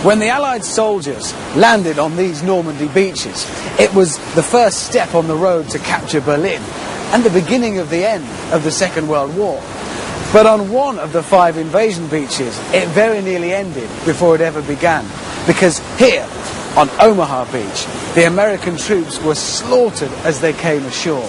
When the Allied soldiers landed on these Normandy beaches, it was the first step on the road to capture Berlin and the beginning of the end of the Second World War. But on one of the 5 invasion beaches, it very nearly ended before it ever began, because here, on Omaha Beach, the American troops were slaughtered as they came ashore.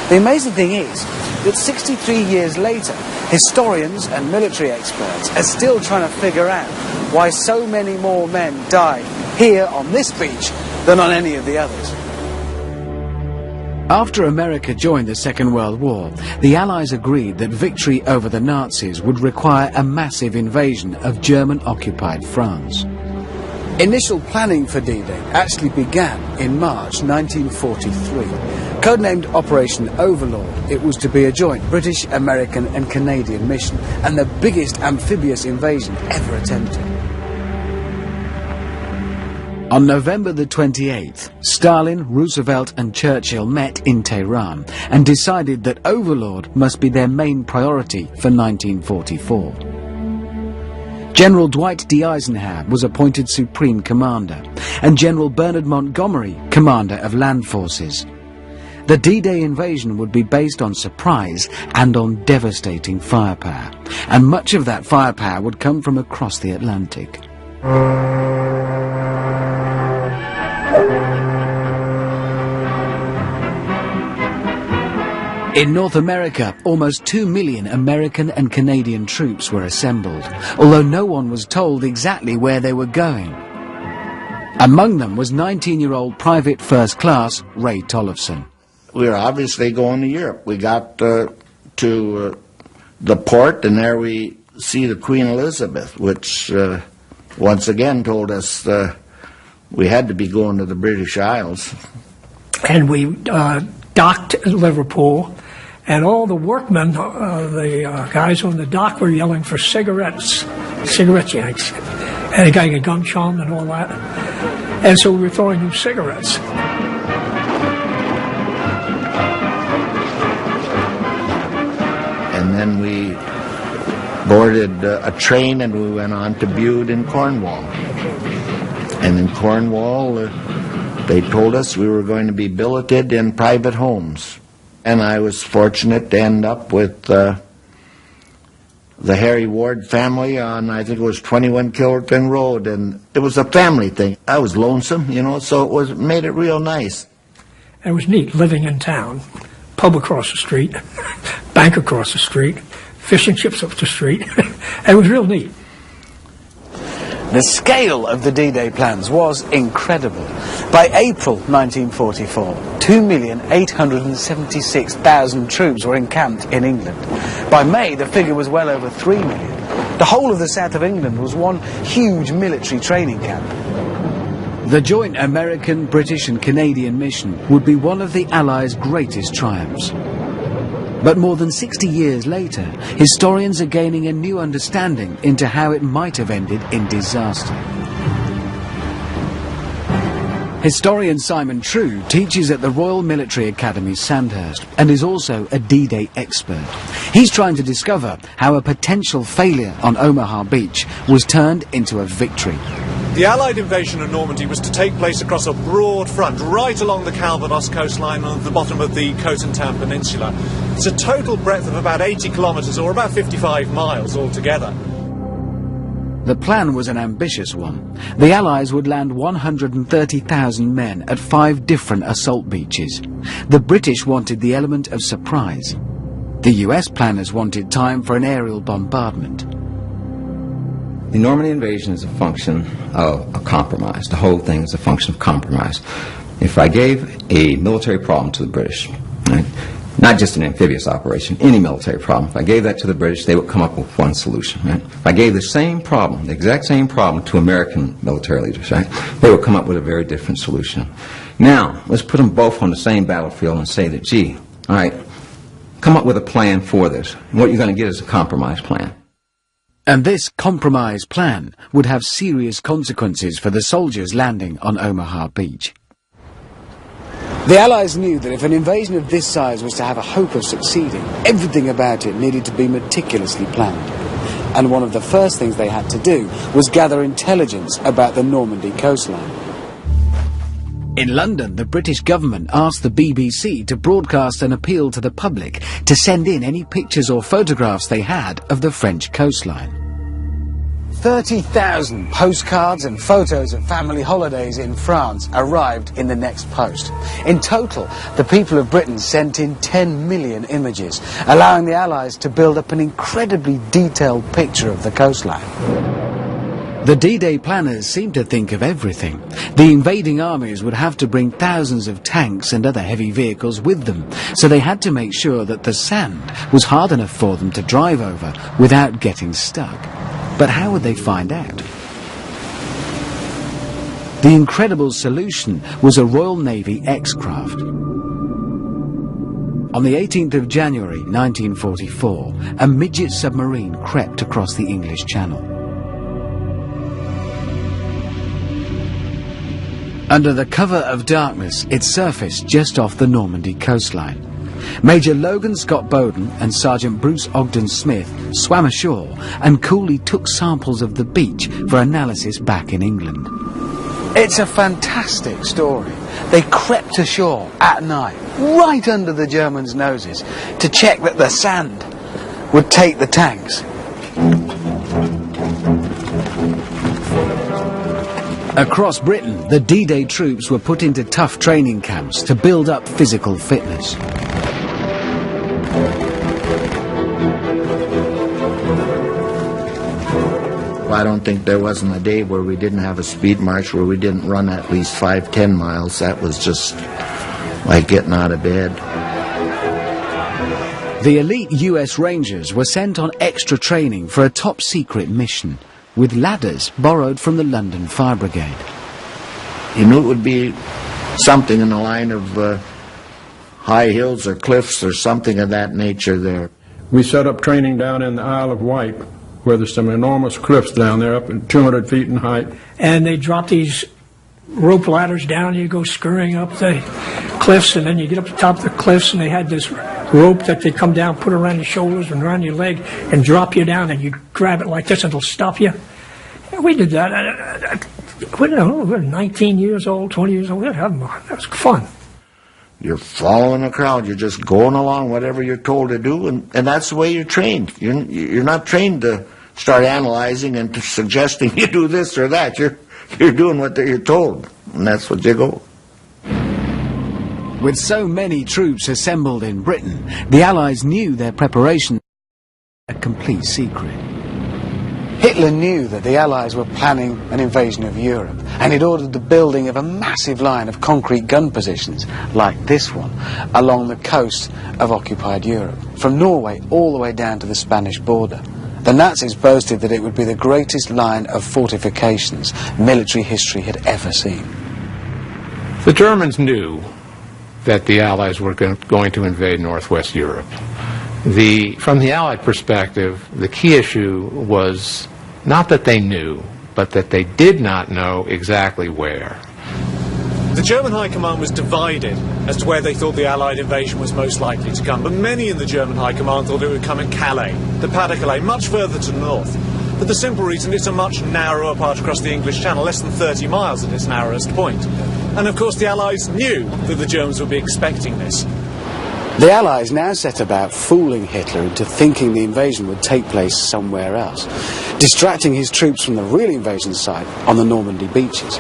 The amazing thing is that 63 years later, historians and military experts are still trying to figure out why so many more men died here on this beach than on any of the others. After America joined the Second World War, the Allies agreed that victory over the Nazis would require a massive invasion of German-occupied France. Initial planning for D-Day actually began in March 1943. Codenamed Operation Overlord, it was to be a joint British, American and Canadian mission, and the biggest amphibious invasion ever attempted. On November the 28th, Stalin, Roosevelt and Churchill met in Tehran and decided that Overlord must be their main priority for 1944. General Dwight D. Eisenhower was appointed Supreme Commander, and General Bernard Montgomery, Commander of Land Forces. The D-Day invasion would be based on surprise and on devastating firepower, and much of that firepower would come from across the Atlantic. In North America, almost 2 million American and Canadian troops were assembled, although no one was told exactly where they were going. Among them was 19-year-old Private First Class Ray Tollefson. We were obviously going to Europe. We got to the port, and there we see the Queen Elizabeth, which once again told us we had to be going to the British Isles. And we docked at Liverpool, and all the workmen, the guys on the dock were yelling for cigarette yanks. And a guy got gum chum and all that. And so we were throwing them cigarettes. And then we boarded a train and we went on to Bude in Cornwall. And in Cornwall, they told us we were going to be billeted in private homes. And I was fortunate to end up with the Harry Ward family on, I think it was 21 Killerton Road, and it was a family thing. I was lonesome, you know, so it made it real nice. And it was neat living in town. Pub across the street, bank across the street, fish and chips up the street. It was real neat. The scale of the D-Day plans was incredible. By April 1944, 2,876,000 troops were encamped in England. By May, the figure was well over 3 million. The whole of the south of England was one huge military training camp. The joint American, British and Canadian mission would be one of the Allies' greatest triumphs. But more than 60 years later, historians are gaining a new understanding into how it might have ended in disaster. Historian Simon True teaches at the Royal Military Academy Sandhurst and is also a D-Day expert. He's trying to discover how a potential failure on Omaha Beach was turned into a victory. The Allied invasion of Normandy was to take place across a broad front, right along the Calvados coastline and at the bottom of the Cotentin Peninsula. It's a total breadth of about 80 kilometres, or about 55 miles altogether. The plan was an ambitious one. The Allies would land 130,000 men at 5 different assault beaches. The British wanted the element of surprise. The US planners wanted time for an aerial bombardment. The Normandy invasion is a function of a compromise. The whole thing is a function of compromise. If I gave a military problem to the British, right, not just an amphibious operation, any military problem, if I gave that to the British, they would come up with one solution. Right? If I gave the same problem, the exact same problem to American military leaders, right, they would come up with a very different solution. Now, let's put them both on the same battlefield and say that, gee, all right, come up with a plan for this. And what you're going to get is a compromise plan. And this compromise plan would have serious consequences for the soldiers landing on Omaha Beach. The Allies knew that if an invasion of this size was to have a hope of succeeding, everything about it needed to be meticulously planned. and one of the first things they had to do was gather intelligence about the Normandy coastline. In London, the British government asked the BBC to broadcast an appeal to the public to send in any pictures or photographs they had of the French coastline. 30,000 postcards and photos of family holidays in France arrived in the next post. In total, the people of Britain sent in 10 million images, allowing the Allies to build up an incredibly detailed picture of the coastline. The D-Day planners seemed to think of everything. The invading armies would have to bring thousands of tanks and other heavy vehicles with them, so they had to make sure that the sand was hard enough for them to drive over without getting stuck. But how would they find out? The incredible solution was a Royal Navy X-craft. On the 18th of January 1944, a midget submarine crept across the English Channel. Under the cover of darkness, it surfaced just off the Normandy coastline. Major Logan Scott Bowden and Sergeant Bruce Ogden Smith swam ashore and coolly took samples of the beach for analysis back in England. It's a fantastic story. They crept ashore at night, right under the Germans' noses, to check that the sand would take the tanks. Across Britain, the D-Day troops were put into tough training camps to build up physical fitness. I don't think there wasn't a day where we didn't have a speed march, where we didn't run at least 5-10 miles. That was just like getting out of bed. The elite US Rangers were sent on extra training for a top-secret mission, with ladders borrowed from the London Fire Brigade. You knew it would be something in the line of high hills or cliffs or something of that nature there. We set up training down in the Isle of Wight, where there's some enormous cliffs down there, up at 200 feet in height. And they drop these rope ladders down, you go scurrying up the cliffs, and then you get up to the top of the cliffs, and they had this rope that they come down, put around your shoulders and around your leg, and drop you down, and you grab it like this, and it'll stop you. And we did that. We were 19 years old, 20 years old. That was fun. You're following a crowd. You're just going along whatever you're told to do, and that's the way you're trained. You're not trained to start analyzing and suggesting you do this or that. You're doing what you're told, and that's what you go. With so many troops assembled in Britain, the Allies knew their preparation was a complete secret. Hitler knew that the Allies were planning an invasion of Europe, and he'd ordered the building of a massive line of concrete gun positions, like this one, along the coast of occupied Europe, from Norway all the way down to the Spanish border. The Nazis boasted that it would be the greatest line of fortifications military history had ever seen. The Germans knew that the Allies were going to invade Northwest Europe. From the Allied perspective, the key issue was not that they knew, but that they did not know exactly where. The German High Command was divided as to where they thought the Allied invasion was most likely to come, but many in the German High Command thought it would come in Calais, the Pas-de-Calais, much further to the north. For the simple reason it's a much narrower part across the English Channel, less than 30 miles at its narrowest point. And of course the Allies knew that the Germans would be expecting this. The Allies now set about fooling Hitler into thinking the invasion would take place somewhere else, distracting his troops from the real invasion site on the Normandy beaches.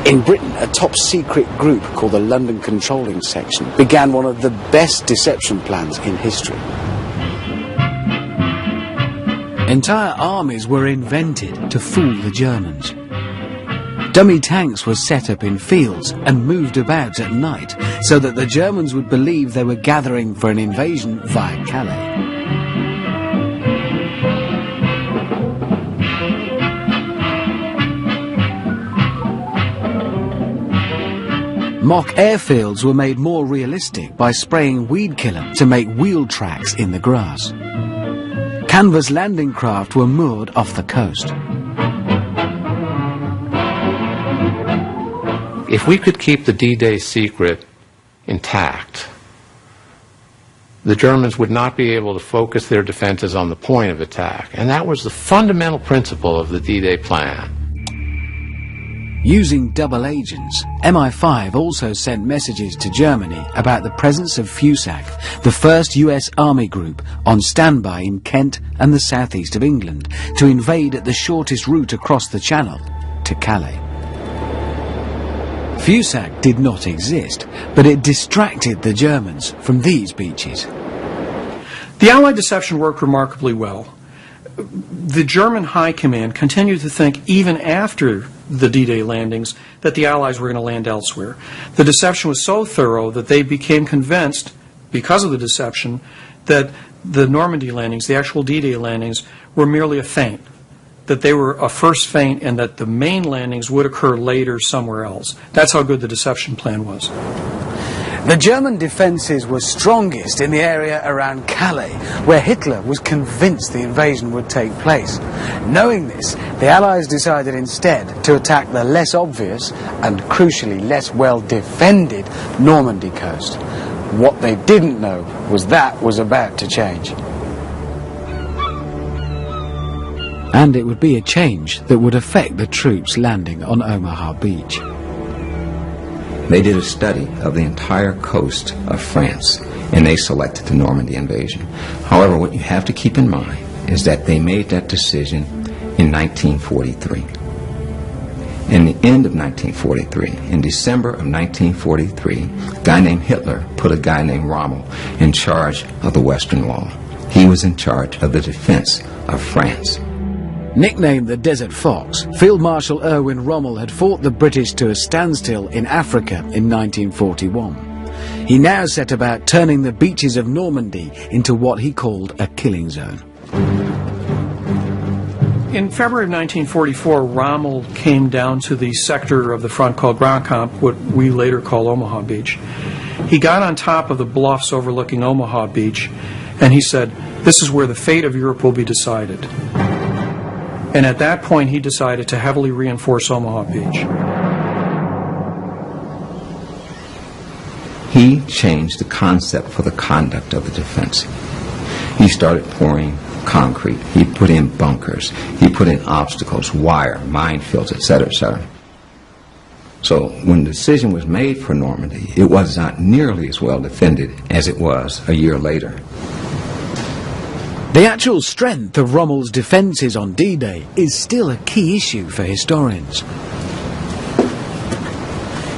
In Britain, a top-secret group called the London Controlling Section began one of the best deception plans in history. Entire armies were invented to fool the Germans. Dummy tanks were set up in fields and moved about at night so that the Germans would believe they were gathering for an invasion via Calais. Mock airfields were made more realistic by spraying weed killer to make wheel tracks in the grass. Canvas landing craft were moored off the coast. If we could keep the D-Day secret intact, the Germans would not be able to focus their defenses on the point of attack. And that was the fundamental principle of the D-Day plan. Using double agents, MI5 also sent messages to Germany about the presence of FUSAC, the first US Army group on standby in Kent and the southeast of England, to invade at the shortest route across the Channel, to Calais. FUSAC did not exist, but it distracted the Germans from these beaches. The Allied deception worked remarkably well. The German High Command continued to think, even after the D-Day landings, that the Allies were going to land elsewhere. The deception was so thorough that they became convinced, because of the deception, that the Normandy landings, the actual D-Day landings, were merely a feint, that they were a first feint and that the main landings would occur later somewhere else. That's how good the deception plan was. The German defences were strongest in the area around Calais, where Hitler was convinced the invasion would take place. Knowing this, the Allies decided instead to attack the less obvious and crucially less well defended Normandy coast. What they didn't know was that was about to change. And it would be a change that would affect the troops landing on Omaha Beach. They did a study of the entire coast of France, and they selected the Normandy invasion. However, what you have to keep in mind is that they made that decision in 1943. In the end of 1943, in December of 1943, a guy named Hitler put a guy named Rommel in charge of the Western Wall. He was in charge of the defense of France. Nicknamed the Desert Fox, Field Marshal Erwin Rommel had fought the British to a standstill in Africa in 1941. He now set about turning the beaches of Normandy into what he called a killing zone. In February of 1944, Rommel came down to the sector of the front called Grand Camp, what we later call Omaha Beach. He got on top of the bluffs overlooking Omaha Beach, and he said, "This is where the fate of Europe will be decided." And at that point, he decided to heavily reinforce Omaha Beach. He changed the concept for the conduct of the defense. He started pouring concrete. He put in bunkers. He put in obstacles, wire, minefields, etc., etc. So when the decision was made for Normandy, it was not nearly as well defended as it was a year later. The actual strength of Rommel's defences on D-Day is still a key issue for historians.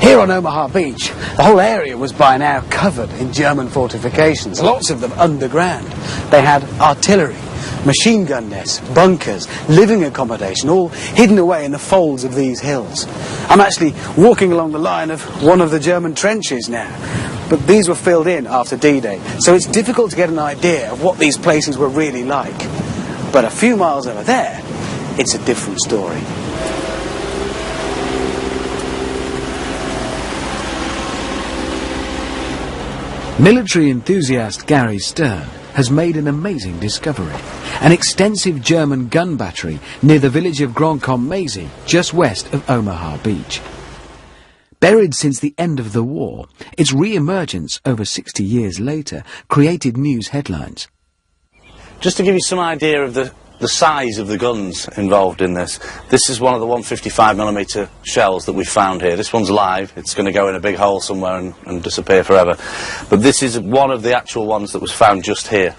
Here on Omaha Beach, the whole area was by now covered in German fortifications, lots of them underground. They had artillery, machine gun nests, bunkers, living accommodation, all hidden away in the folds of these hills. I'm actually walking along the line of one of the German trenches now. But these were filled in after D-Day, so it's difficult to get an idea of what these places were really like. But a few miles over there, it's a different story. Military enthusiast Gary Stern has made an amazing discovery. An extensive German gun battery near the village of Grand-Combe-Maisy, just west of Omaha Beach. Buried since the end of the war, its re-emergence over 60 years later created news headlines. Just to give you some idea of the size of the guns involved in this, this is one of the 155mm shells that we found here. This one's live. It's going to go in a big hole somewhere and disappear forever. But this is one of the actual ones that was found just here.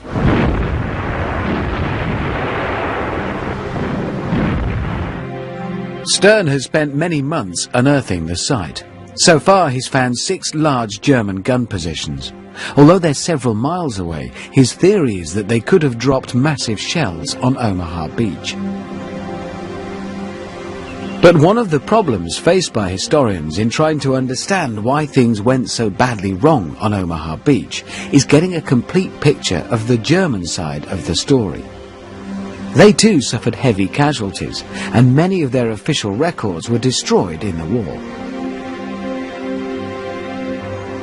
Stern has spent many months unearthing the site. So far he's found 6 large German gun positions. Although they're several miles away, his theory is that they could have dropped massive shells on Omaha Beach. But one of the problems faced by historians in trying to understand why things went so badly wrong on Omaha Beach is getting a complete picture of the German side of the story. They too suffered heavy casualties, and many of their official records were destroyed in the war.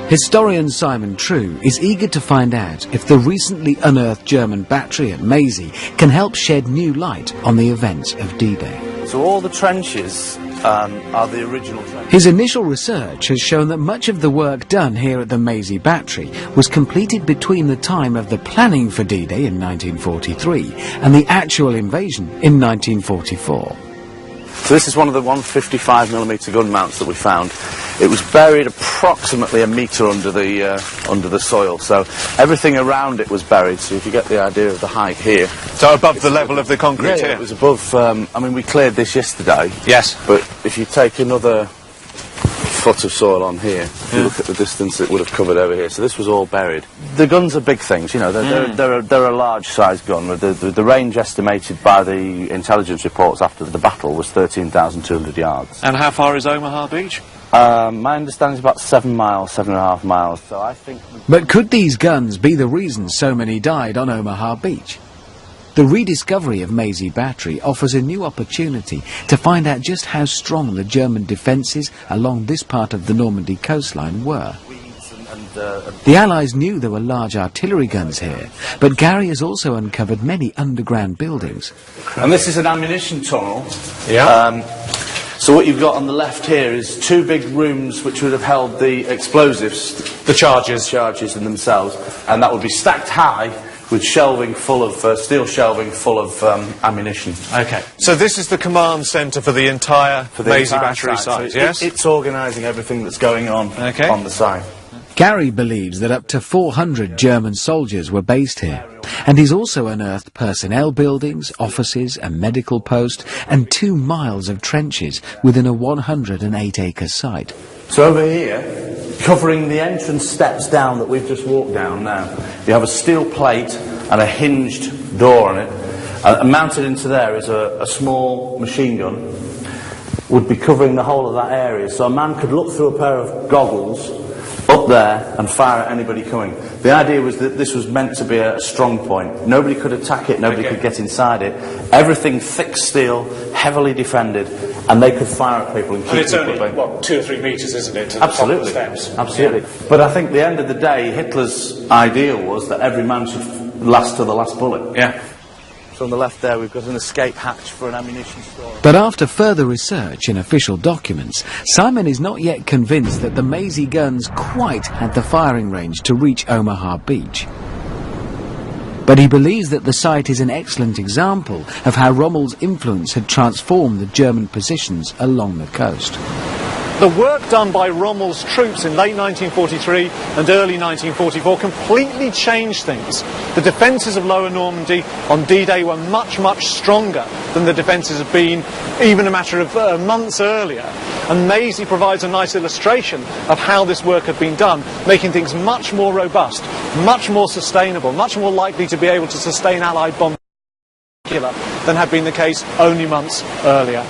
Historian Simon True is eager to find out if the recently unearthed German battery at Maisy can help shed new light on the events of D-Day. So all the trenches are the original trenches. His initial research has shown that much of the work done here at the Mazy Battery was completed between the time of the planning for D-Day in 1943 and the actual invasion in 1944. So this is one of the 155mm gun mounts that we found. It was buried approximately a metre under the soil, so everything around it was buried, so if you get the idea of the height here. So above the level of the concrete here? It was above, I mean, we cleared this yesterday. Yes. But if you take another foot of soil on here, if you look at the distance it would have covered over here, so this was all buried. The guns are big things, you know, they're a large size gun. The range estimated by the intelligence reports after the battle was 13,200 yards. And how far is Omaha Beach? My understanding is about 7 miles, 7.5 miles, so I think... But could these guns be the reason so many died on Omaha Beach? The rediscovery of Mazy Battery offers a new opportunity to find out just how strong the German defences along this part of the Normandy coastline were. The Allies knew there were large artillery guns here, but Gary has also uncovered many underground buildings. And this is an ammunition tunnel. Yeah. So what you've got on the left here is 2 big rooms which would have held the explosives. The charges. Charges in themselves. And that would be stacked high with shelving full of, steel shelving full of ammunition. Okay. So this is the command centre for the entire Mazy Battery site, so yes? It's organising everything that's going on on the site. Gary believes that up to 400 German soldiers were based here, and he's also unearthed personnel buildings, offices, a medical post, and 2 miles of trenches within a 108-acre site. So over here, covering the entrance steps down that we've just walked down now, you have a steel plate and a hinged door on it, and mounted into there is a small machine gun, would be covering the whole of that area, so a man could look through a pair of goggles up there and fire at anybody coming. The idea was that this was meant to be a strong point. Nobody could attack it, nobody could get inside it. Everything thick steel, heavily defended, and they could fire at people and keep it's people only, at bay. what, 2 or 3 metres, isn't it, to Absolutely. the top of the steps? Absolutely. Yeah. But I think at the end of the day, Hitler's ideal was that every man should last to the last bullet. Yeah. So on the left there, we've got an escape hatch for an ammunition store. But after further research in official documents, Simon is not yet convinced that the Mazy guns quite had the firing range to reach Omaha Beach. But he believes that the site is an excellent example of how Rommel's influence had transformed the German positions along the coast. The work done by Rommel's troops in late 1943 and early 1944 completely changed things. The defences of Lower Normandy on D-Day were much, much stronger than the defences had been even a matter of months earlier. And Mazy provides a nice illustration of how this work had been done, making things much more robust, much more sustainable, much more likely to be able to sustain Allied bombs than had been the case only months earlier.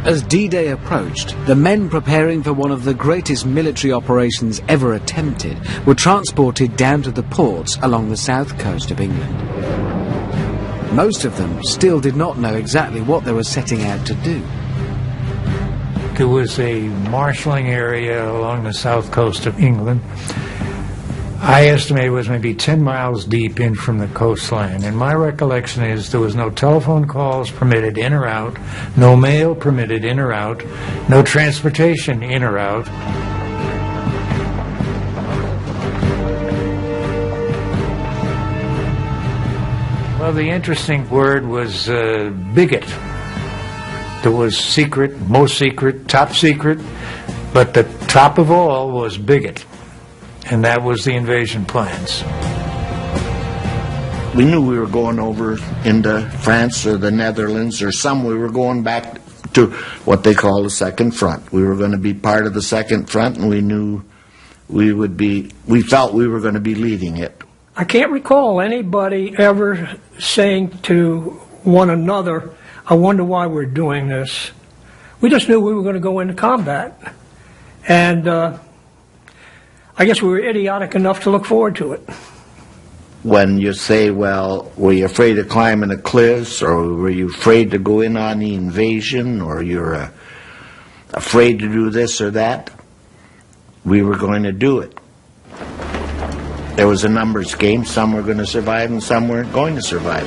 As D-Day approached, the men preparing for one of the greatest military operations ever attempted were transported down to the ports along the south coast of England. Most of them still did not know exactly what they were setting out to do. There was a marshalling area along the south coast of England. I estimate it was maybe 10 miles deep in from the coastline, and my recollection is there was no telephone calls permitted in or out, no mail permitted in or out, no transportation in or out. Well, the interesting word was bigot. There was secret, most secret, top secret, but the top of all was bigot. And that was the invasion plans. We knew we were going over into France or the Netherlands or we were going back to what they call the Second Front. We were going to be part of the Second Front, and we knew we felt we were going to be leading it. I can't recall anybody ever saying to one another, I wonder why we're doing this. We just knew we were going to go into combat. And I guess we were idiotic enough to look forward to it. When you say, well, were you afraid of climbing the cliffs, or were you afraid to go in on the invasion, or you're afraid to do this or that, we were going to do it. There was a numbers game. Some were going to survive and some weren't going to survive.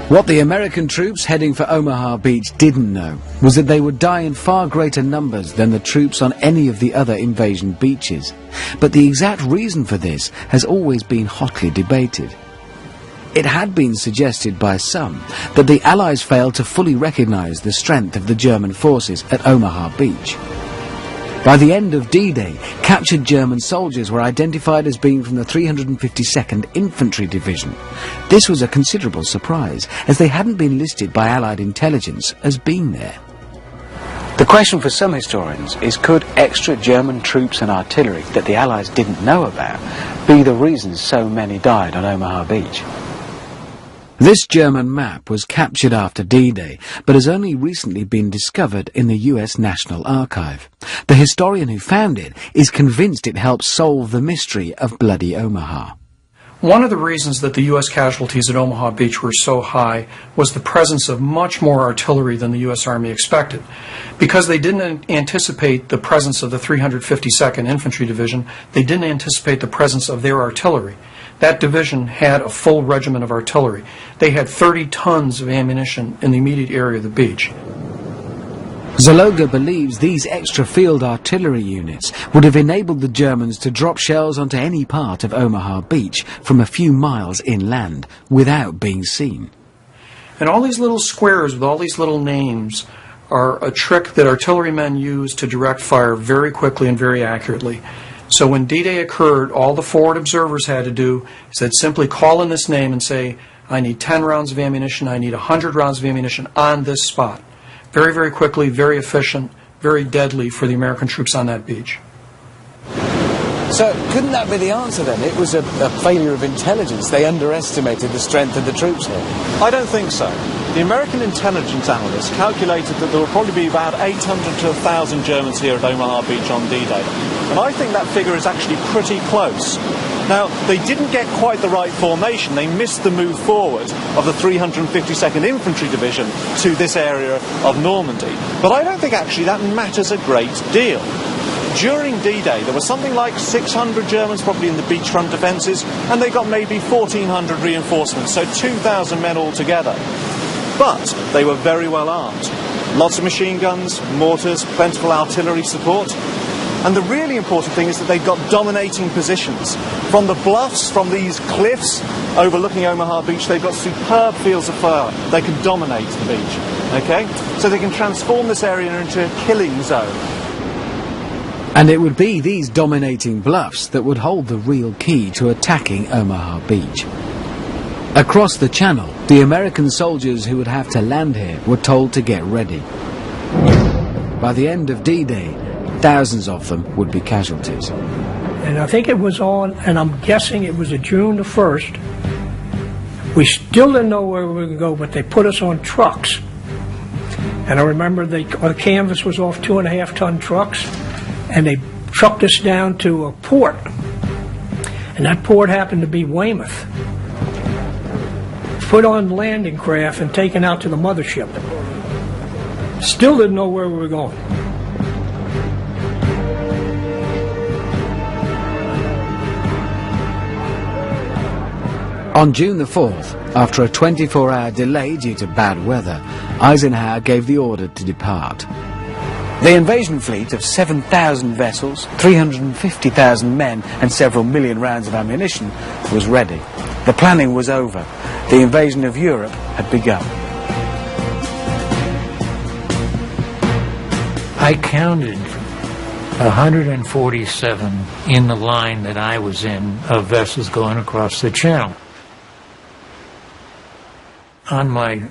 What the American troops heading for Omaha Beach didn't know was that they would die in far greater numbers than the troops on any of the other invasion beaches. But the exact reason for this has always been hotly debated. It had been suggested by some that the Allies failed to fully recognize the strength of the German forces at Omaha Beach. By the end of D-Day, captured German soldiers were identified as being from the 352nd Infantry Division. This was a considerable surprise, as they hadn't been listed by Allied intelligence as being there. The question for some historians is, could extra German troops and artillery that the Allies didn't know about be the reason so many died on Omaha Beach? This German map was captured after D-Day, but has only recently been discovered in the US National Archive. The historian who found it is convinced it helps solve the mystery of Bloody Omaha. One of the reasons that the U.S. casualties at Omaha Beach were so high was the presence of much more artillery than the U.S. Army expected. Because they didn't anticipate the presence of the 352nd Infantry Division, they didn't anticipate the presence of their artillery. That division had a full regiment of artillery. They had 30 tons of ammunition in the immediate area of the beach. Zaloga believes these extra field artillery units would have enabled the Germans to drop shells onto any part of Omaha Beach from a few miles inland without being seen. And all these little squares with all these little names are a trick that artillerymen use to direct fire very quickly and very accurately. So when D-Day occurred, all the forward observers had to do is they'd simply call in this name and say, I need 10 rounds of ammunition, I need 100 rounds of ammunition on this spot. Very, very quickly, very efficient, very deadly for the American troops on that beach. So couldn't that be the answer then? It was a failure of intelligence. They underestimated the strength of the troops here. I don't think so. The American intelligence analysts calculated that there would probably be about 800 to 1,000 Germans here at Omaha Beach on D-Day. And I think that figure is actually pretty close. Now, they didn't get quite the right formation. They missed the move forward of the 352nd Infantry Division to this area of Normandy. But I don't think actually that matters a great deal. During D-Day, there was something like 600 Germans probably in the beachfront defences, and they got maybe 1,400 reinforcements, so 2,000 men altogether. But they were very well armed. Lots of machine guns, mortars, plentiful artillery support. And the really important thing is that they've got dominating positions. From the bluffs, from these cliffs overlooking Omaha Beach, they've got superb fields of fire. They can dominate the beach, okay? So they can transform this area into a killing zone. And it would be these dominating bluffs that would hold the real key to attacking Omaha Beach. Across the channel, the American soldiers who would have to land here were told to get ready. By the end of D-Day, thousands of them would be casualties. And I think it was on, and I'm guessing it was June the 1st. We still didn't know where we were going to go, but they put us on trucks. And I remember the canvas was off 2.5-ton trucks, and they trucked us down to a port. And that port happened to be Weymouth. Put on landing craft and taken out to the mothership. Still didn't know where we were going. On June the 4th, after a 24-hour delay due to bad weather, Eisenhower gave the order to depart. The invasion fleet of 7,000 vessels, 350,000 men and several million rounds of ammunition was ready. The planning was over. The invasion of Europe had begun. I counted 147 in the line that I was in of vessels going across the channel. On my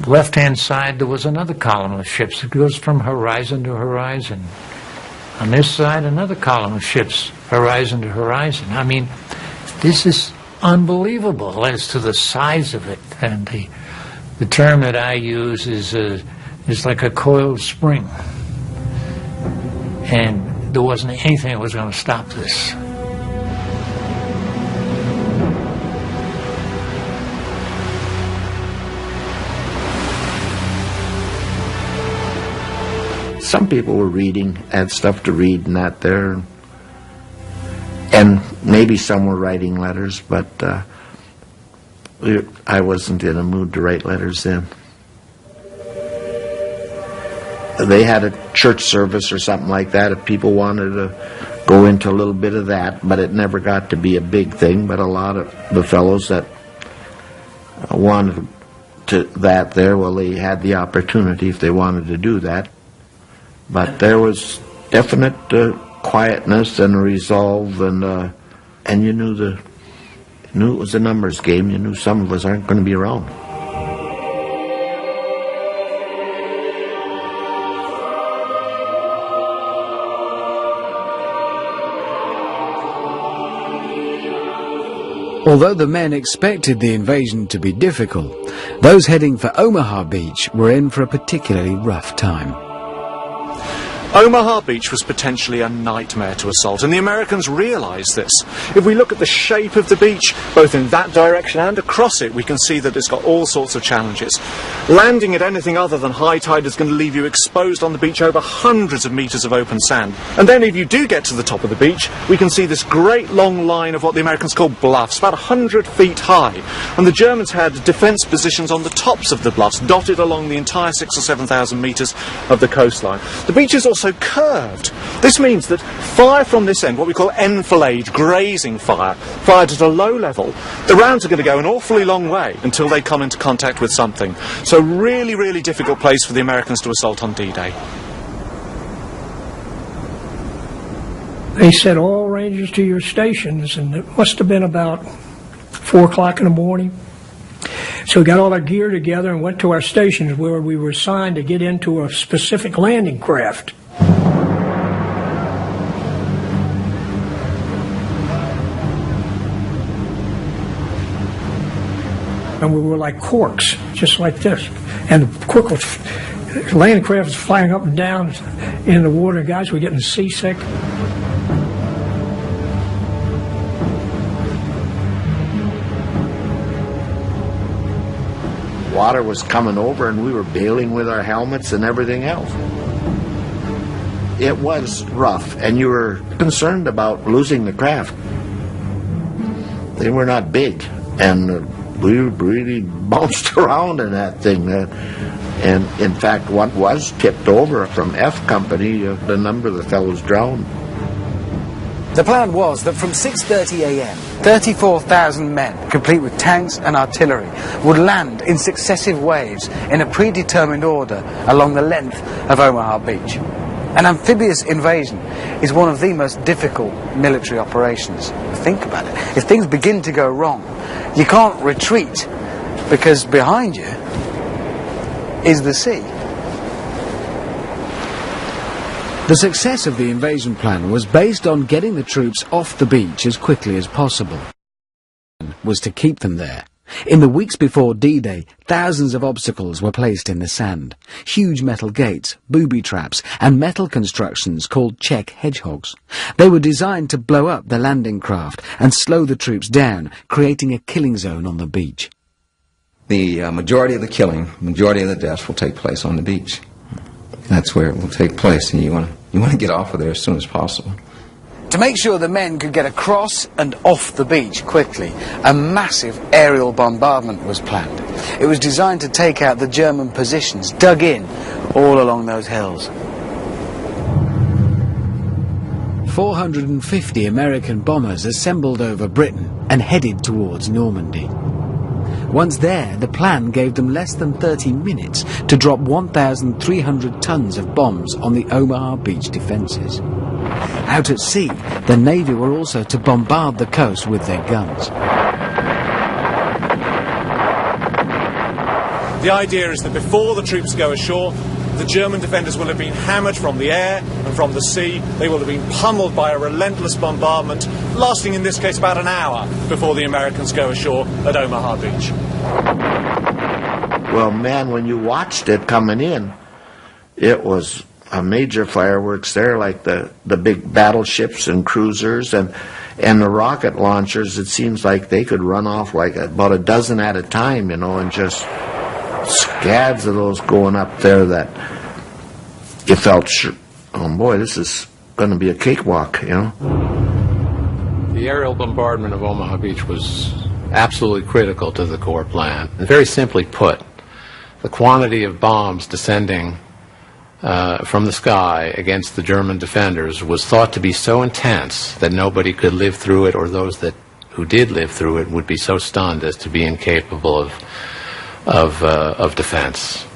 left-hand side, there was another column of ships. It goes from horizon to horizon. On this side, another column of ships, horizon to horizon. I mean, this is unbelievable as to the size of it. And the term that I use is like a coiled spring. And there wasn't anything that was going to stop this. Some people were reading, had stuff to read and that there, and maybe some were writing letters, but I wasn't in a mood to write letters then. They had a church service or something like that if people wanted to go into a little bit of that, but it never got to be a big thing. But a lot of the fellows that wanted to that there, well, they had the opportunity if they wanted to do that. But there was definite quietness and resolve, and you knew it was a numbers game. You knew some of us aren't going to be around. Although the men expected the invasion to be difficult, those heading for Omaha Beach were in for a particularly rough time. Omaha Beach was potentially a nightmare to assault, and the Americans realised this. If we look at the shape of the beach, both in that direction and across it, we can see that it's got all sorts of challenges. Landing at anything other than high tide is going to leave you exposed on the beach over hundreds of metres of open sand. And then if you do get to the top of the beach, we can see this great long line of what the Americans call bluffs, about 100 feet high. And the Germans had defence positions on the tops of the bluffs, dotted along the entire 6,000 or 7,000 metres of the coastline. The beach is also curved. This means that fire from this end, what we call enfilade, grazing fire, fired at a low level, the rounds are going to go an awfully long way until they come into contact with something. So really, really difficult place for the Americans to assault on D-Day. They said, all Rangers to your stations, and it must have been about 4 o'clock in the morning. So we got all our gear together and went to our stations where we were assigned to get into a specific landing craft. And we were like corks, just like this. And the cork was, the landing craft was flying up and down in the water. Guys were getting seasick. Water was coming over and we were bailing with our helmets and everything else. It was rough, and you were concerned about losing the craft. They were not big, and we really bounced around in that thing. And in fact, one was tipped over from F Company. A number of the fellows drowned. The plan was that from 6:30 a.m., 34,000 men, complete with tanks and artillery, would land in successive waves in a predetermined order along the length of Omaha Beach. An amphibious invasion is one of the most difficult military operations. Think about it. If things begin to go wrong, you can't retreat because behind you is the sea. The success of the invasion plan was based on getting the troops off the beach as quickly as possible. Was to keep them there. In the weeks before D-Day, thousands of obstacles were placed in the sand. Huge metal gates, booby traps, and metal constructions called check hedgehogs. They were designed to blow up the landing craft and slow the troops down, creating a killing zone on the beach. The majority of the killing, majority of the deaths will take place on the beach. That's where it will take place, and you want to get off of there as soon as possible. To make sure the men could get across and off the beach quickly, a massive aerial bombardment was planned. It was designed to take out the German positions dug in all along those hills. 450 American bombers assembled over Britain and headed towards Normandy. Once there, the plan gave them less than 30 minutes to drop 1,300 tons of bombs on the Omaha Beach defences. Out at sea, the Navy were also to bombard the coast with their guns. The idea is that before the troops go ashore, the German defenders will have been hammered from the air and from the sea. They will have been pummeled by a relentless bombardment, lasting in this case about an hour before the Americans go ashore at Omaha Beach. Well, man, when you watched it coming in, it was a major fireworks there, like the big battleships and cruisers and the rocket launchers. It seems like they could run off like about a dozen at a time, you know, and just scads of those going up there that you felt, sure, oh boy, this is going to be a cakewalk, you know. The aerial bombardment of Omaha Beach was absolutely critical to the core plan. And very simply put, the quantity of bombs descending from the sky against the German defenders was thought to be so intense that nobody could live through it, or those who did live through it would be so stunned as to be incapable of defense.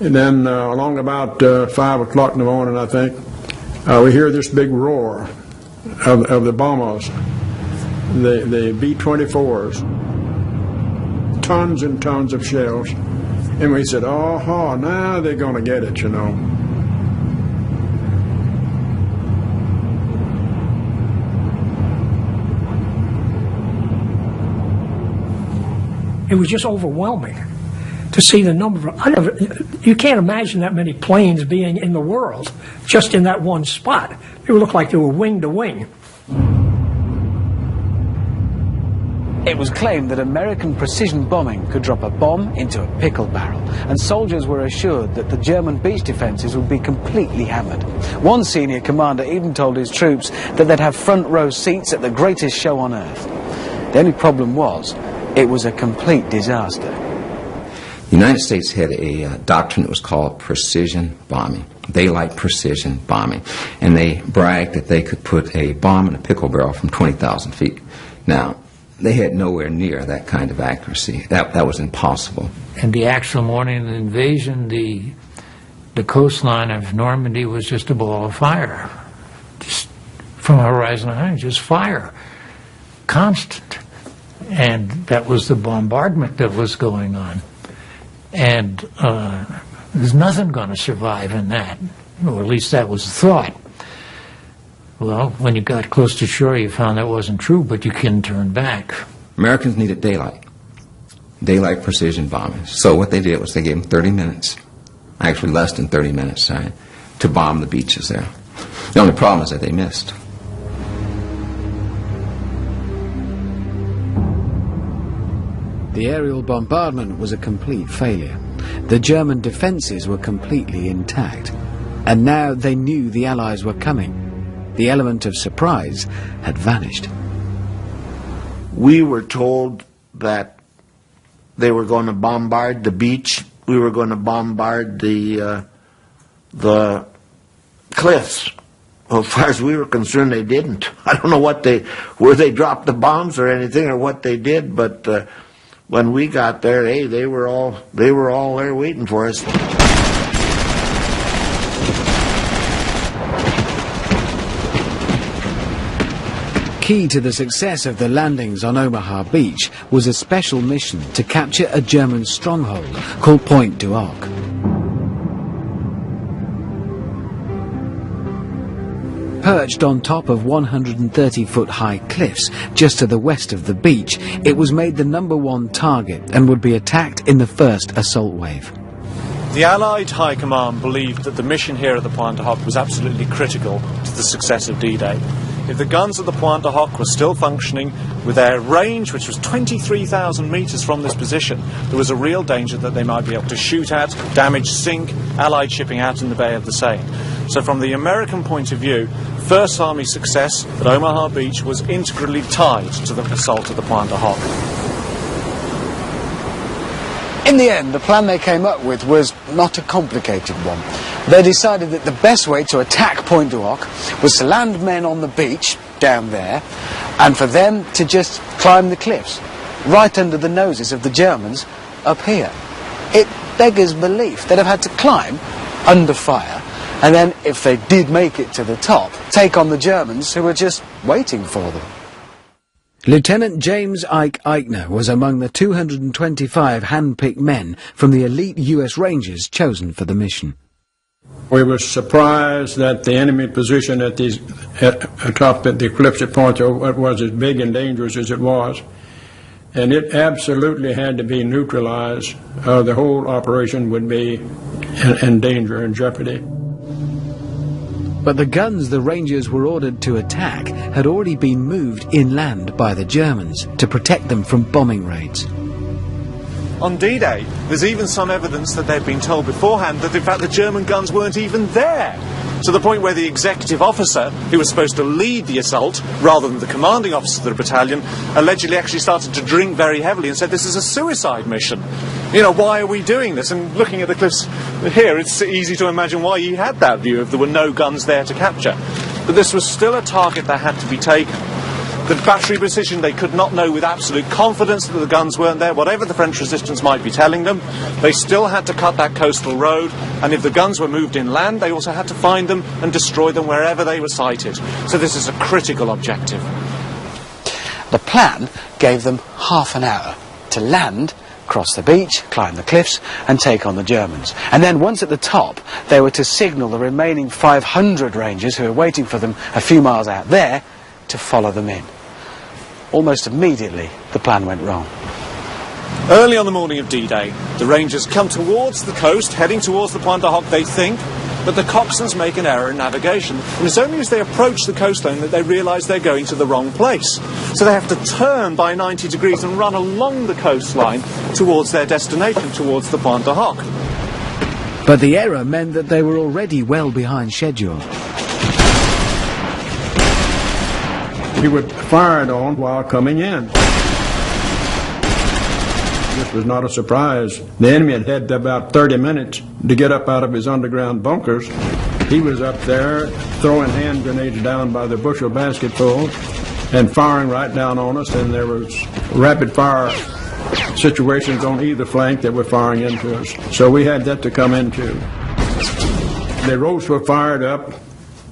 And then along about 5 o'clock in the morning, I think, we hear this big roar of the bombers, the B-24s, tons and tons of shells. And we said, oh, now they're going to get it, you know. It was just overwhelming to see the number of, you can't imagine that many planes being in the world, just in that one spot. It would look like they were wing to wing. It was claimed that American precision bombing could drop a bomb into a pickle barrel, and soldiers were assured that the German beach defences would be completely hammered. One senior commander even told his troops that they'd have front row seats at the greatest show on earth. The only problem was, it was a complete disaster. The United States had a doctrine that was called precision bombing. They liked precision bombing, and they bragged that they could put a bomb in a pickle barrel from 20,000 feet. Now, they had nowhere near that kind of accuracy. That was impossible. And the actual morning of the invasion, the coastline of Normandy was just a ball of fire. Just from horizon to horizon, just fire. Constant. And that was the bombardment that was going on. And there's nothing going to survive in that, or at least that was the thought. Well, when you got close to shore, you found that wasn't true, but you couldn't turn back. Americans needed daylight precision bombing. So what they did was they gave them 30 minutes, actually less than 30 minutes, to bomb the beaches there. The only problem is that they missed. The aerial bombardment was a complete failure. The German defences were completely intact, and now they knew the Allies were coming. The element of surprise had vanished. We were told that they were going to bombard the beach. We were going to bombard the cliffs. Well, as far as we were concerned, they didn't. I don't know where they dropped the bombs or anything, or what they did, but when we got there, hey, they were all there waiting for us. Key to the success of the landings on Omaha Beach was a special mission to capture a German stronghold called Pointe du Hoc. Perched on top of 130-foot-high cliffs just to the west of the beach, it was made the #1 target and would be attacked in the first assault wave. The Allied High Command believed that the mission here at the Pointe du Hoc was absolutely critical to the success of D-Day. If the guns at the Pointe du Hoc were still functioning, with their range, which was 23,000 metres from this position, there was a real danger that they might be able to shoot at, damage, sink Allied shipping out in the Bay of the Seine. So from the American point of view, First Army success at Omaha Beach was integrally tied to the assault of the Pointe du Hoc. In the end, the plan they came up with was not a complicated one. They decided that the best way to attack Pointe du Hoc was to land men on the beach down there, and for them to just climb the cliffs, right under the noses of the Germans up here. It beggars belief. They'd have had to climb under fire, and then, if they did make it to the top, take on the Germans who were just waiting for them. Lieutenant James Ike Eichner was among the 225 hand-picked men from the elite U.S. Rangers chosen for the mission. We were surprised that the enemy position atop the cliffs at Pointe du Hoc was as big and dangerous as it was, and it absolutely had to be neutralized. The whole operation would be in danger and jeopardy. But the guns the Rangers were ordered to attack had already been moved inland by the Germans to protect them from bombing raids. on D-Day, there's even some evidence that they'd been told beforehand that in fact the German guns weren't even there. To the point where the executive officer, who was supposed to lead the assault, rather than the commanding officer of the battalion, allegedly actually started to drink very heavily and said this is a suicide mission. You know, why are we doing this? And looking at the cliffs here, it's easy to imagine why he had that view if there were no guns there to capture. But this was still a target that had to be taken. The battery position, they could not know with absolute confidence that the guns weren't there. Whatever the French resistance might be telling them, they still had to cut that coastal road, and if the guns were moved inland, they also had to find them and destroy them wherever they were sighted. So this is a critical objective. The plan gave them half an hour to land, cross the beach, climb the cliffs and take on the Germans. And then once at the top, they were to signal the remaining 500 Rangers who were waiting for them a few miles out there to follow them in. Almost immediately, the plan went wrong. Early on the morning of D-Day, the Rangers come towards the coast, heading towards the Pointe du Hoc, they think, but the coxswains make an error in navigation. And it's only as they approach the coastline that they realise they're going to the wrong place. So they have to turn by 90 degrees and run along the coastline towards their destination, towards the Pointe du Hoc. But the error meant that they were already well behind schedule. We were fired on while coming in. This was not a surprise. The enemy had had about 30 minutes to get up out of his underground bunkers. He was up there throwing hand grenades down by the bushel basketful and firing right down on us, and there was rapid fire situations on either flank that were firing into us. So we had that to come into. The ropes were fired up.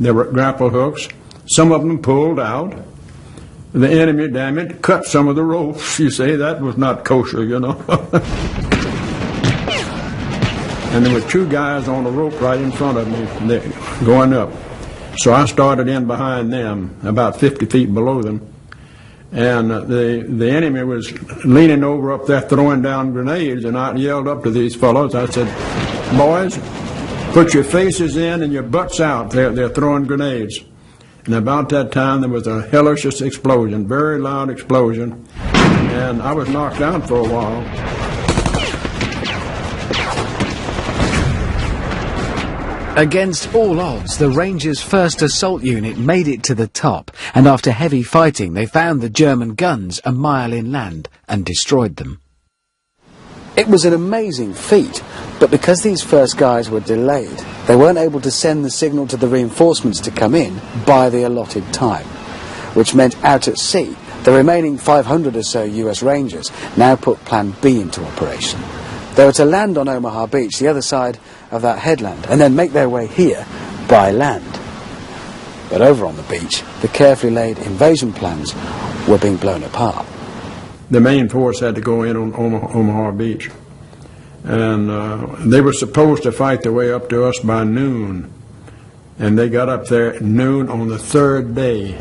There were grapple hooks. Some of them pulled out. The enemy, damn it, cut some of the ropes. You say that was not kosher, you know. And there were two guys on the rope right in front of me going up. So I started in behind them, about 50 feet below them. And the enemy was leaning over up there throwing down grenades, and I yelled up to these fellows. I said, boys, put your faces in and your butts out. They're throwing grenades. And about that time, there was a hellish explosion, very loud explosion, and I was knocked out for a while. Against all odds, the Rangers' first assault unit made it to the top, and after heavy fighting, they found the German guns a mile inland and destroyed them. It was an amazing feat, but because these first guys were delayed, they weren't able to send the signal to the reinforcements to come in by the allotted time, which meant out at sea, the remaining 500 or so US Rangers now put Plan B into operation. They were to land on Omaha Beach, the other side of that headland, and then make their way here by land. But over on the beach, the carefully laid invasion plans were being blown apart. The main force had to go in on Omaha Beach. And they were supposed to fight their way up to us by noon. And they got up there at noon on the third day.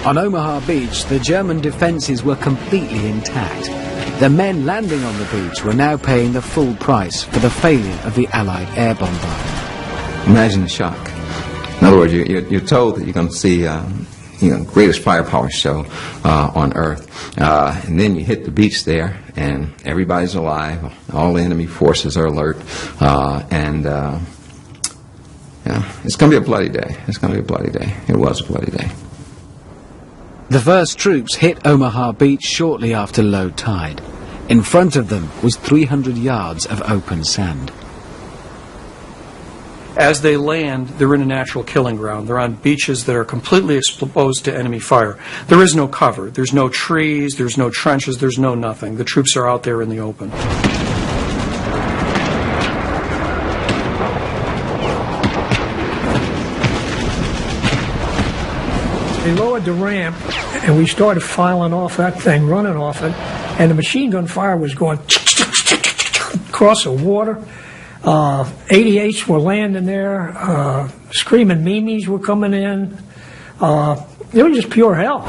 On Omaha Beach, the German defences were completely intact. The men landing on the beach were now paying the full price for the failure of the Allied air bombardment. Imagine the shock. In other words, you're told that you're going to see greatest firepower show on Earth. And then you hit the beach there, and everybody's alive. All the enemy forces are alert. It's going to be a bloody day. It's going to be a bloody day. It was a bloody day. The first troops hit Omaha Beach shortly after low tide. In front of them was 300 yards of open sand. As they land, they're in a natural killing ground. They're on beaches that are completely exposed to enemy fire. There is no cover. There's no trees. There's no trenches. There's no nothing. The troops are out there in the open. They lowered the ramp, and we started filing off that thing, running off it, and the machine gun fire was going across the water. 88s were landing there, screaming Mimis were coming in. It was just pure hell.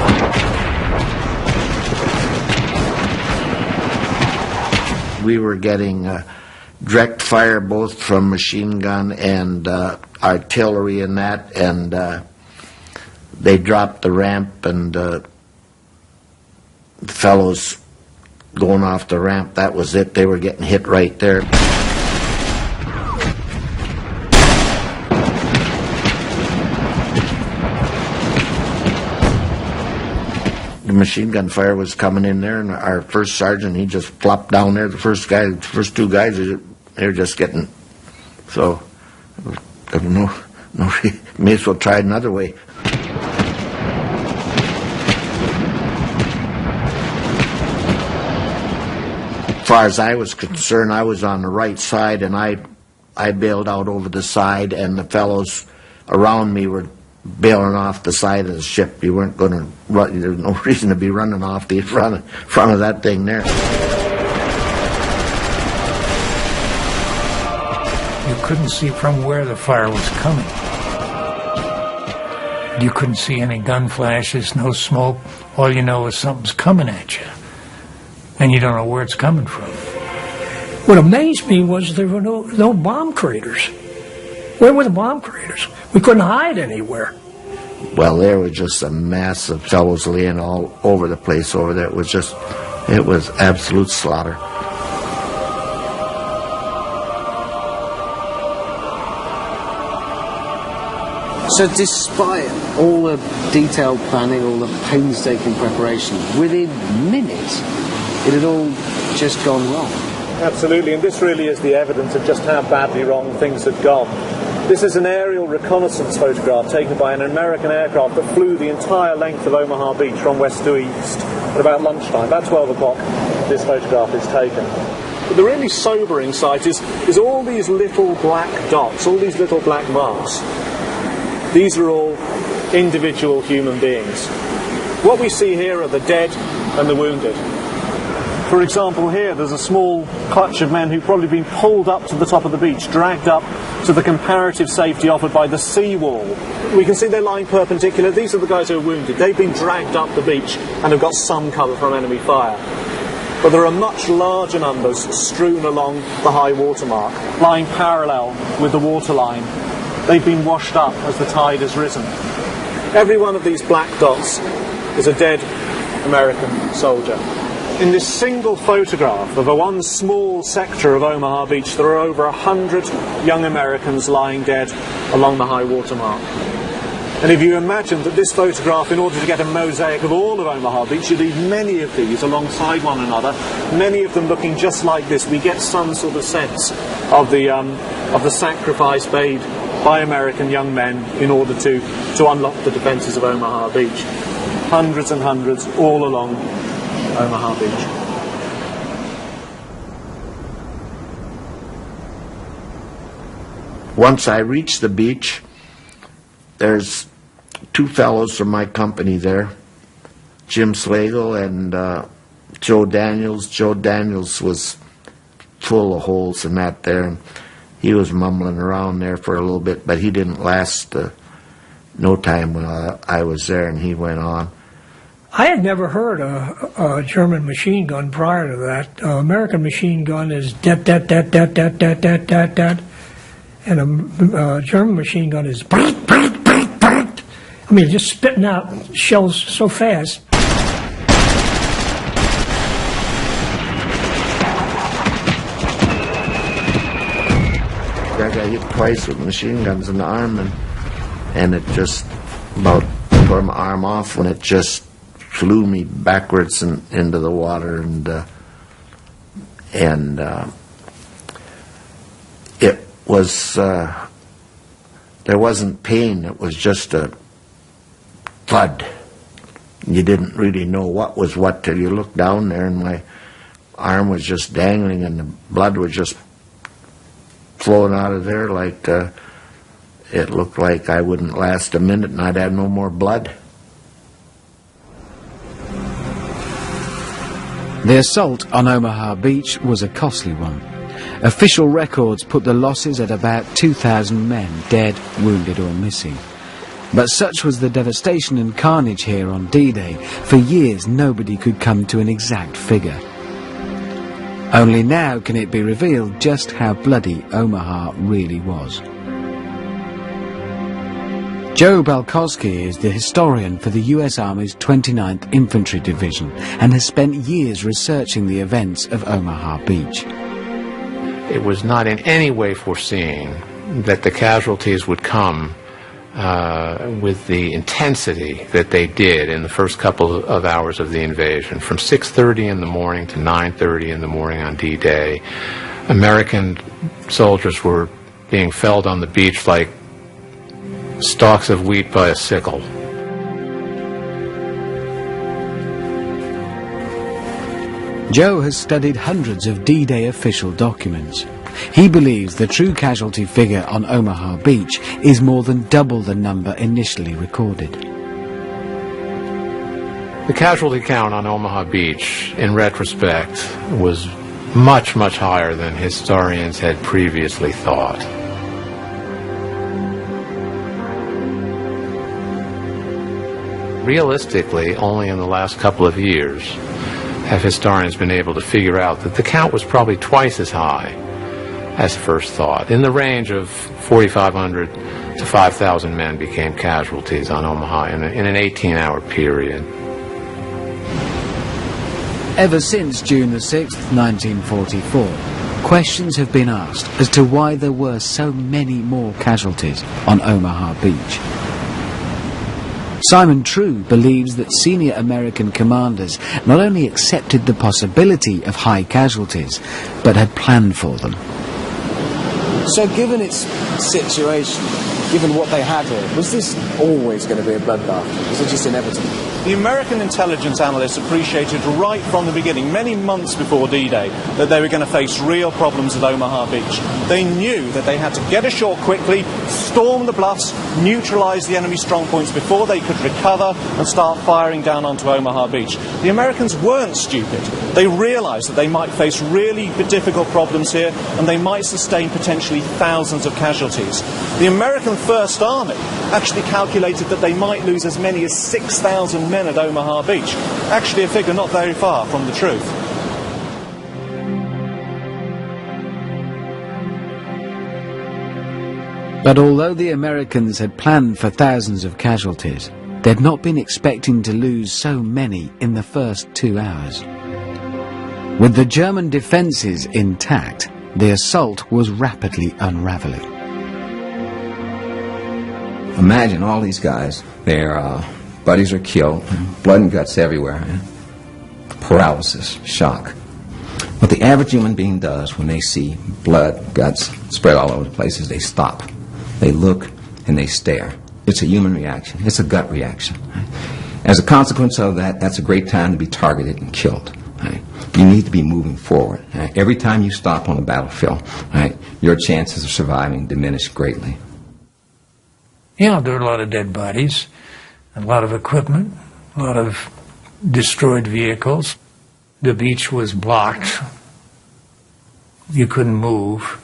We were getting direct fire both from machine gun and artillery and that, and they dropped the ramp, and the fellows going off the ramp, that was it. They were getting hit right there. The machine gun fire was coming in there, and our first sergeant, he just flopped down there. The first two guys, they were just getting, so I don't know, may as well try it another way. As far as I was concerned, I was on the right side, and I bailed out over the side, and the fellows around me were bailing off the side of the ship. You weren't going to run. There's no reason to be running off the front of that thing there. You couldn't see from where the fire was coming. You couldn't see any gun flashes, no smoke. All you know is something's coming at you, and you don't know where it's coming from. What amazed me was there were no bomb craters. Where were the bomb craters? We couldn't hide anywhere. Well, there was just a mass of fellows laying all over the place over there. It was absolute slaughter. So despite all the detailed planning, all the painstaking preparation, within minutes, it had all just gone wrong. Absolutely, and this really is the evidence of just how badly wrong things had gone. This is an aerial reconnaissance photograph taken by an American aircraft that flew the entire length of Omaha Beach from west to east at about lunchtime. About 12 o'clock this photograph is taken. But the really sobering sight is all these little black dots, all these little black marks. These are all individual human beings. What we see here are the dead and the wounded. For example, here there's a small clutch of men who've probably been pulled up to the top of the beach, dragged up to the comparative safety offered by the seawall. We can see they're lying perpendicular. These are the guys who are wounded. They've been dragged up the beach and have got some cover from enemy fire. But there are much larger numbers strewn along the high water mark, lying parallel with the waterline. They've been washed up as the tide has risen. Every one of these black dots is a dead American soldier. In this single photograph of one small sector of Omaha Beach, there are over 100 young Americans lying dead along the high water mark. And if you imagine that this photograph, in order to get a mosaic of all of Omaha Beach, you leave many of these alongside one another, many of them looking just like this, we get some sort of sense of the sacrifice made by American young men in order to unlock the defences of Omaha Beach. Hundreds and hundreds all along Omaha Beach. Once I reached the beach, there's two fellows from my company there, Jim Slagle and Joe Daniels. Joe Daniels was full of holes in that there, and he was mumbling around there for a little bit, but he didn't last no time when I was there, and he went on. I had never heard a German machine gun prior to that. American machine gun is dat dat dat dat dat dat dat dat dat, and a German machine gun is brat, brat, brat, brat. I mean, just spitting out shells so fast. I got hit twice with machine guns in the arm, and it just about tore my arm off when it just flew me backwards into the water, and it was there wasn't pain. It was just a thud. You didn't really know what was what till you looked down there, and my arm was just dangling, and the blood was just flowing out of there like it looked like I wouldn't last a minute and I'd have no more blood. The assault on Omaha Beach was a costly one. Official records put the losses at about 2,000 men, dead, wounded or missing. But such was the devastation and carnage here on D-Day, for years nobody could come to an exact figure. Only now can it be revealed just how bloody Omaha really was. Joe Balkowski is the historian for the U.S. Army's 29th Infantry Division and has spent years researching the events of Omaha Beach. It was not in any way foreseen that the casualties would come with the intensity that they did in the first couple of hours of the invasion. From 6:30 in the morning to 9:30 in the morning on D-Day, American soldiers were being felled on the beach like stalks of wheat by a sickle. Joe has studied hundreds of D-Day official documents. He believes the true casualty figure on Omaha Beach is more than double the number initially recorded. The casualty count on Omaha Beach, in retrospect, was much, much higher than historians had previously thought. Realistically, only in the last couple of years have historians been able to figure out that the count was probably twice as high as first thought. In the range of 4,500 to 5,000 men became casualties on Omaha in an 18-hour period. Ever since June the 6th, 1944, questions have been asked as to why there were so many more casualties on Omaha Beach. Simon True believes that senior American commanders not only accepted the possibility of high casualties, but had planned for them. So given its situation, given what they had here, was this always going to be a bloodbath? Was it just inevitable? The American intelligence analysts appreciated right from the beginning, many months before D-Day, that they were going to face real problems at Omaha Beach. They knew that they had to get ashore quickly, storm the bluffs, neutralize the enemy strong points before they could recover and start firing down onto Omaha Beach. The Americans weren't stupid. They realized that they might face really difficult problems here and they might sustain potentially thousands of casualties. The American First Army actually calculated that they might lose as many as 6,000 men at Omaha Beach. Actually a figure not very far from the truth. But although the Americans had planned for thousands of casualties, they'd not been expecting to lose so many in the first 2 hours. With the German defences intact, the assault was rapidly unravelling. Imagine all these guys, their buddies are killed, blood and guts everywhere, paralysis, shock. What the average human being does when they see blood, guts spread all over the place is they stop. They look and they stare. It's a human reaction. It's a gut reaction. As a consequence of that, that's a great time to be targeted and killed. You need to be moving forward. Every time you stop on the battlefield, your chances of surviving diminish greatly. Yeah, there were a lot of dead bodies, a lot of equipment, a lot of destroyed vehicles. The beach was blocked. You couldn't move.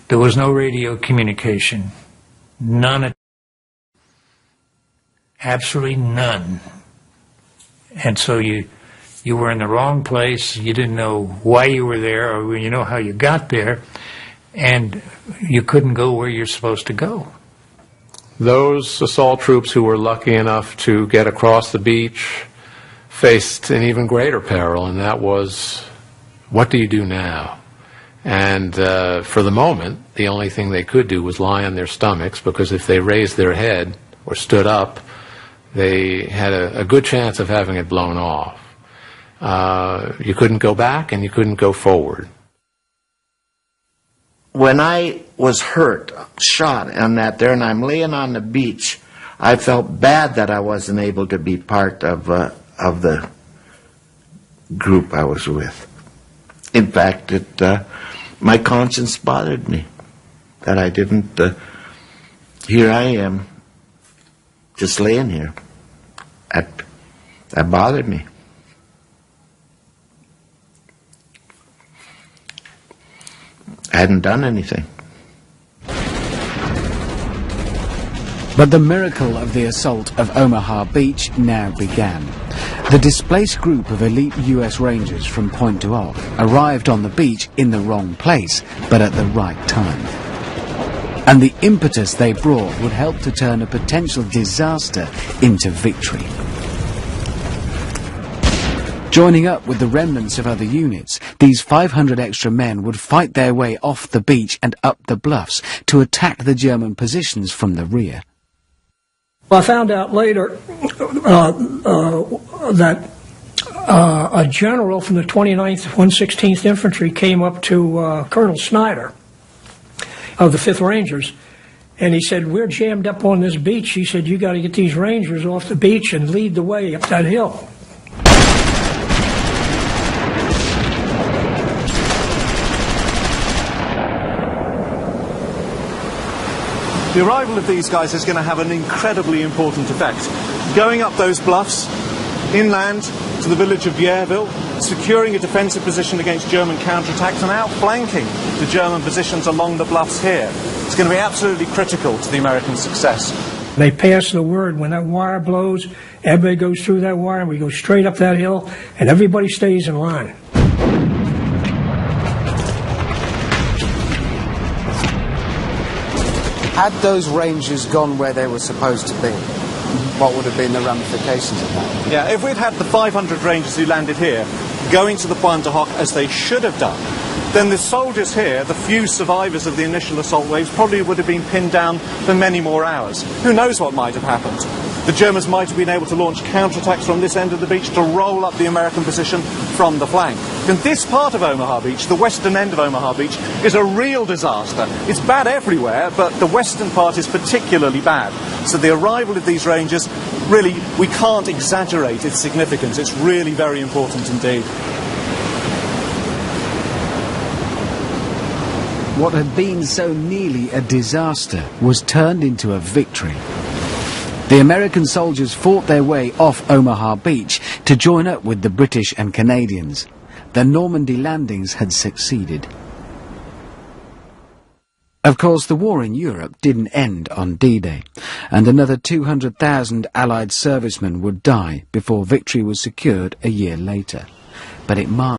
There was no radio communication. None. Absolutely none. And so you were in the wrong place. You didn't know why you were there or you know how you got there. And you couldn't go where you're supposed to go. Those assault troops who were lucky enough to get across the beach faced an even greater peril, and that was, what do you do now? And for the moment, the only thing they could do was lie on their stomachs, because if they raised their head or stood up, they had a good chance of having it blown off. You couldn't go back and you couldn't go forward. When I was hurt, shot on that there, and I'm laying on the beach, I felt bad that I wasn't able to be part of the group I was with. In fact, my conscience bothered me that I didn't. Here I am, just laying here. That bothered me. I hadn't done anything. But the miracle of the assault of Omaha Beach now began. The displaced group of elite US Rangers from Pointe du Hoc arrived on the beach in the wrong place, but at the right time. and the impetus they brought would help to turn a potential disaster into victory. Joining up with the remnants of other units, these 500 extra men would fight their way off the beach and up the bluffs to attack the German positions from the rear. Well, I found out later that a general from the 29th, 116th Infantry came up to Colonel Snyder of the 5th Rangers, and he said, "We're jammed up on this beach." He said, "You got to get these Rangers off the beach and lead the way up that hill." The arrival of these guys is going to have an incredibly important effect. Going up those bluffs, inland to the village of Vierville, securing a defensive position against German counterattacks and outflanking the German positions along the bluffs here. It's going to be absolutely critical to the American success. They pass the word when that wire blows, everybody goes through that wire and we go straight up that hill and everybody stays in line. Had those Rangers gone where they were supposed to be, what would have been the ramifications of that? Yeah, if we'd had the 500 Rangers who landed here going to the Pointe du Hoc as they should have done, then the soldiers here, the few survivors of the initial assault waves, probably would have been pinned down for many more hours. Who knows what might have happened? The Germans might have been able to launch counterattacks from this end of the beach to roll up the American position from the flank. And this part of Omaha Beach, the western end of Omaha Beach, is a real disaster. It's bad everywhere, but the western part is particularly bad. So the arrival of these Rangers, really, we can't exaggerate its significance. It's really very important indeed. What had been so nearly a disaster was turned into a victory. The American soldiers fought their way off Omaha Beach to join up with the British and Canadians. The Normandy landings had succeeded. Of course, the war in Europe didn't end on D-Day, and another 200,000 Allied servicemen would die before victory was secured a year later. But it marked